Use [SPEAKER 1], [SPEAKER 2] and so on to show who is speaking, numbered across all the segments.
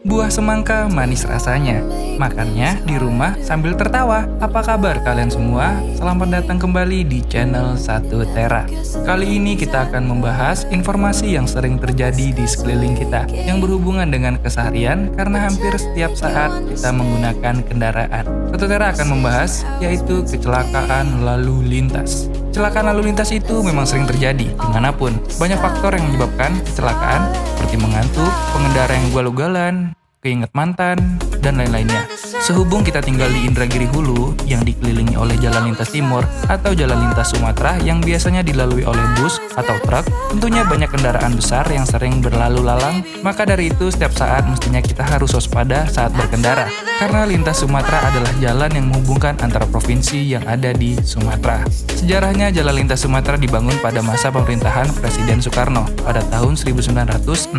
[SPEAKER 1] Buah semangka manis rasanya. Makannya di rumah sambil tertawa. Apa kabar kalian semua? Selamat datang kembali di channel 1Tera. Kali ini kita akan membahas informasi yang sering terjadi di sekeliling kita yang berhubungan dengan keseharian karena hampir setiap saat kita menggunakan kendaraan. 1Tera akan membahas yaitu kecelakaan lalu lintas. Kecelakaan lalu lintas itu memang sering terjadi dimanapun. Banyak faktor yang menyebabkan kecelakaan seperti mengantuk, pengendara yang ugal-ugalan, keinget mantan, dan lain-lainnya. Sehubung kita tinggal di Indragiri Hulu yang dikelilingi oleh jalan lintas timur atau jalan lintas Sumatera yang biasanya dilalui oleh bus atau truk, tentunya banyak kendaraan besar yang sering berlalu lalang, maka dari itu setiap saat mestinya kita harus waspada saat berkendara. Karena lintas Sumatera adalah jalan yang menghubungkan antara provinsi yang ada di Sumatera. Sejarahnya jalan lintas Sumatera dibangun pada masa pemerintahan Presiden Soekarno pada tahun 1965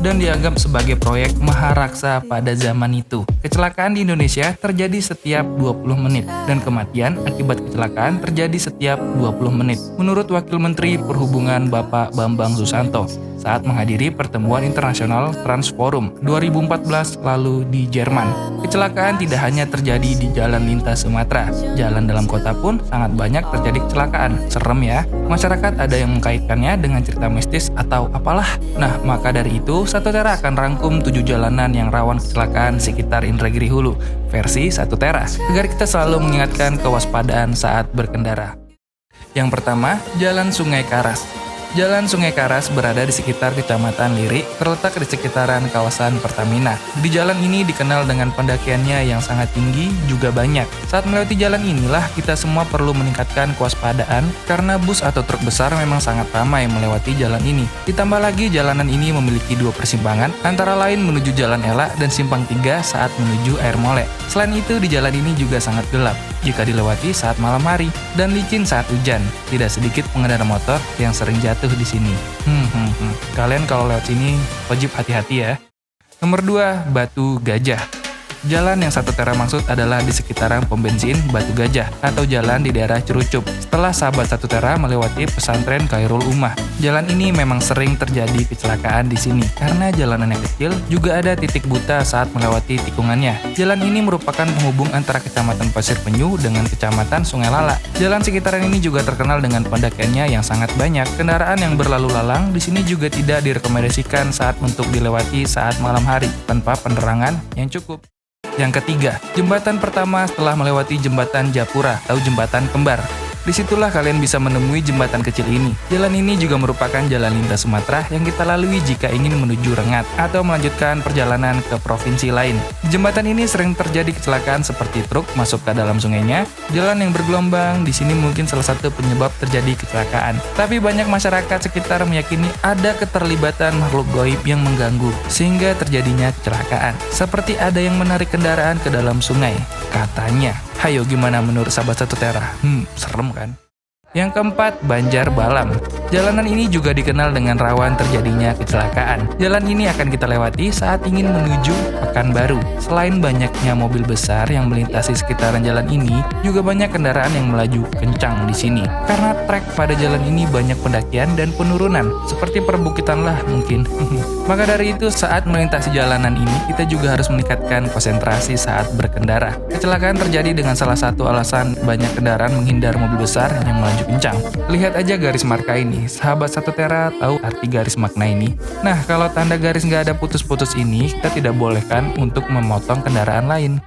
[SPEAKER 1] dan dianggap sebagai proyek maharaksa pada zaman itu. Kecelakaan di Indonesia terjadi setiap 20 menit dan kematian akibat kecelakaan terjadi setiap 20 menit. Menurut Wakil Menteri Perhubungan Bapak Bambang Susanto saat menghadiri pertemuan internasional Transforum 2014 lalu di Jerman. Kecelakaan tidak hanya terjadi di jalan lintas Sumatera, jalan dalam kota pun sangat banyak terjadi kecelakaan. Serem ya, masyarakat ada yang mengkaitkannya dengan cerita mistis atau apalah. Nah, maka dari itu 1Tera akan rangkum 7 jalanan yang rawan kecelakaan sekitar Indragiri Hulu, versi 1Tera, agar kita selalu mengingatkan kewaspadaan saat berkendara. Yang pertama, Jalan Sungai Karas. Jalan Sungai Karas berada di sekitar Kecamatan Lirik, terletak di sekitaran kawasan Pertamina. Di jalan ini dikenal dengan pendakiannya yang sangat tinggi juga banyak. Saat melewati jalan inilah kita semua perlu meningkatkan kewaspadaan karena bus atau truk besar memang sangat ramai melewati jalan ini. Ditambah lagi jalanan ini memiliki 2 persimpangan, antara lain menuju Jalan Elak dan simpang 3 saat menuju Air Molek. Selain itu di jalan ini juga sangat gelap jika dilewati saat malam hari dan licin saat hujan. Tidak sedikit pengendara motor yang sering jatuh di sini. Kalian kalau lewat sini wajib hati-hati ya. Nomor 2, Batu Gajah. Jalan yang 1Tera maksud adalah di sekitaran pom bensin Batu Gajah atau jalan di daerah Curucup. Setelah sahabat 1Tera melewati pesantren Khairul Ummah, jalan ini memang sering terjadi kecelakaan di sini karena jalanannya kecil, juga ada titik buta saat melewati tikungannya. Jalan ini merupakan penghubung antara Kecamatan Pasir Penyu dengan Kecamatan Sungai Lala. Jalan sekitaran ini juga terkenal dengan pendakiannya yang sangat banyak. Kendaraan yang berlalu lalang di sini juga tidak direkomendasikan saat untuk dilewati saat malam hari tanpa penerangan yang cukup. Yang ketiga, jembatan pertama setelah melewati jembatan Japura atau jembatan kembar. Disitulah kalian bisa menemui jembatan kecil ini. Jalan ini juga merupakan jalan lintas Sumatera yang kita lalui jika ingin menuju Rengat atau melanjutkan perjalanan ke provinsi lain. Di jembatan ini sering terjadi kecelakaan seperti truk masuk ke dalam sungainya, jalan yang bergelombang, di sini mungkin salah satu penyebab terjadi kecelakaan. Tapi banyak masyarakat sekitar meyakini ada keterlibatan makhluk gaib yang mengganggu, sehingga terjadinya kecelakaan. Seperti ada yang menarik kendaraan ke dalam sungai, katanya. Hayo gimana menurut sahabat 1Tera? Serem kan? Yang keempat, Banjar Balam. Jalanan ini juga dikenal dengan rawan terjadinya kecelakaan. Jalan ini akan kita lewati saat ingin menuju Pekanbaru. Selain banyaknya mobil besar yang melintasi sekitaran jalan ini, juga banyak kendaraan yang melaju kencang di sini. Karena trek pada jalan ini banyak pendakian dan penurunan, seperti perbukitan lah mungkin. Maka dari itu saat melintasi jalanan ini, kita juga harus meningkatkan konsentrasi saat berkendara. Kecelakaan terjadi dengan salah satu alasan banyak kendaraan menghindar mobil besar yang melaju kencang. Lihat aja garis marka ini. Sahabat 1Tera tahu arti garis makna ini? Nah, kalau tanda garis nggak ada putus-putus ini, kita tidak bolehkan untuk memotong kendaraan lain.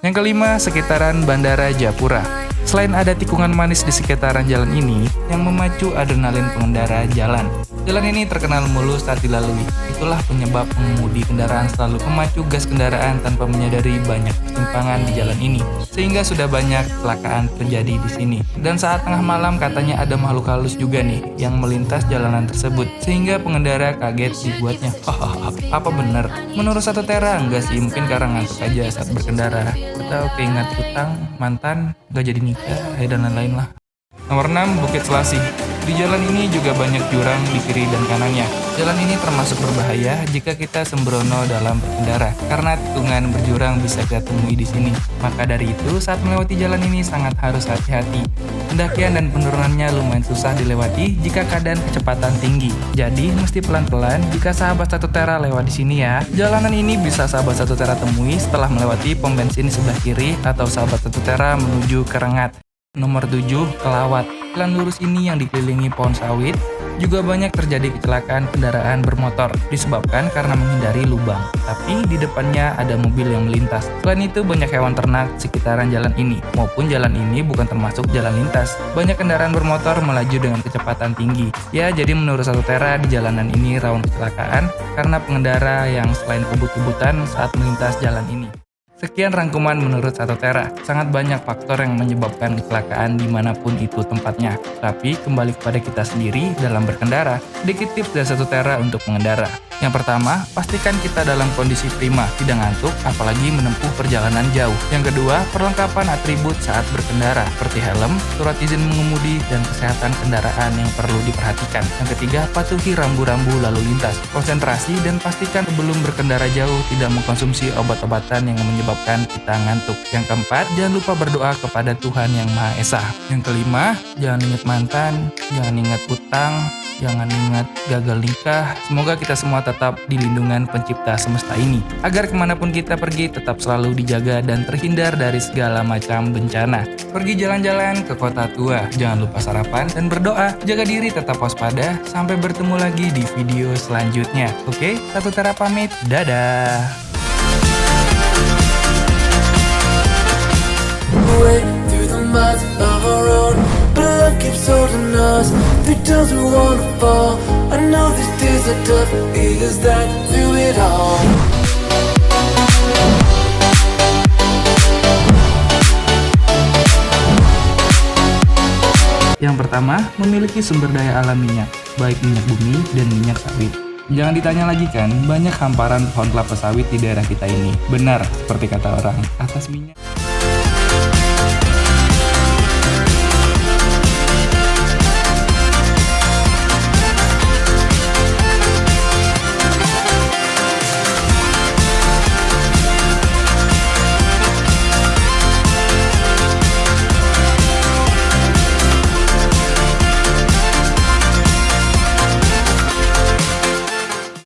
[SPEAKER 1] Yang kelima, sekitaran Bandara Japura. Selain ada tikungan manis di sekitaran jalan ini yang memacu adrenalin pengendara jalan. Jalan ini terkenal mulus saat dilalui. Itulah penyebab pengemudi kendaraan selalu memacu gas kendaraan tanpa menyadari banyak persimpangan di jalan ini. Sehingga sudah banyak kecelakaan terjadi di sini. Dan saat tengah malam katanya ada makhluk halus juga nih yang melintas jalanan tersebut. Sehingga pengendara kaget dibuatnya. Apa bener? Menurut 1Tera enggak sih, mungkin karena ngantuk aja saat berkendara. Atau keingat utang, mantan, gak jadi nikah, dan lain-lain lah. Nomor 6, Bukit Selasih. Di jalan ini juga banyak jurang di kiri dan kanannya. Jalan ini termasuk berbahaya jika kita sembrono dalam berkendara, karena tikungan berjurang bisa kita temui di sini. Maka dari itu, saat melewati jalan ini sangat harus hati-hati. Pendakian dan penurunannya lumayan susah dilewati jika keadaan kecepatan tinggi. Jadi, mesti pelan-pelan jika sahabat Satu Tera lewat di sini ya. Jalanan ini bisa sahabat Satu Tera temui setelah melewati pom bensin di sebelah kiri atau sahabat Satu Tera menuju ke Rengat. Nomor 7, Kelawat. Jalan lurus ini yang dikelilingi pohon sawit, juga banyak terjadi kecelakaan kendaraan bermotor disebabkan karena menghindari lubang, tapi di depannya ada mobil yang melintas. Selain itu banyak hewan ternak di sekitaran jalan ini, maupun jalan ini bukan termasuk jalan lintas. Banyak kendaraan bermotor melaju dengan kecepatan tinggi. Ya, jadi menurut Satu Tera di jalanan ini rawan kecelakaan karena pengendara yang selain kebut-kebutan saat melintas jalan ini. Sekian rangkuman menurut Satu Tera. Sangat banyak faktor yang menyebabkan kecelakaan dimanapun itu tempatnya. Tapi kembali kepada kita sendiri dalam berkendara. Sedikit tips dari Satu Tera untuk mengendara. Yang pertama, pastikan kita dalam kondisi prima, tidak ngantuk, apalagi menempuh perjalanan jauh. Yang kedua, perlengkapan atribut saat berkendara, seperti helm, surat izin mengemudi, dan kesehatan kendaraan yang perlu diperhatikan. Yang ketiga, patuhi rambu-rambu lalu lintas. Konsentrasi dan pastikan sebelum berkendara jauh tidak mengkonsumsi obat-obatan yang menyebabkan kita ngantuk. Yang keempat, jangan lupa berdoa kepada Tuhan Yang Maha Esa. Yang kelima, jangan ingat mantan, jangan ingat utang, jangan ingat gagal nikah. Semoga kita semua tetap di lindungan pencipta semesta ini, agar kemanapun kita pergi tetap selalu dijaga dan terhindar dari segala macam bencana. Pergi jalan-jalan ke kota tua, jangan lupa sarapan dan berdoa. Jaga diri, tetap waspada. Sampai bertemu lagi di video selanjutnya. Oke, Satu Tera pamit. Dadah.
[SPEAKER 2] Through the mud of our road, but love keeps holding us. We don't wanna fall. I know these days are tough. Is that through it all?
[SPEAKER 1] Yang pertama, memiliki sumber daya alam minyak, baik minyak bumi dan minyak sawit. Jangan ditanya lagi kan, banyak hamparan pohon kelapa sawit di daerah kita ini. Benar, seperti kata orang, atas minyak.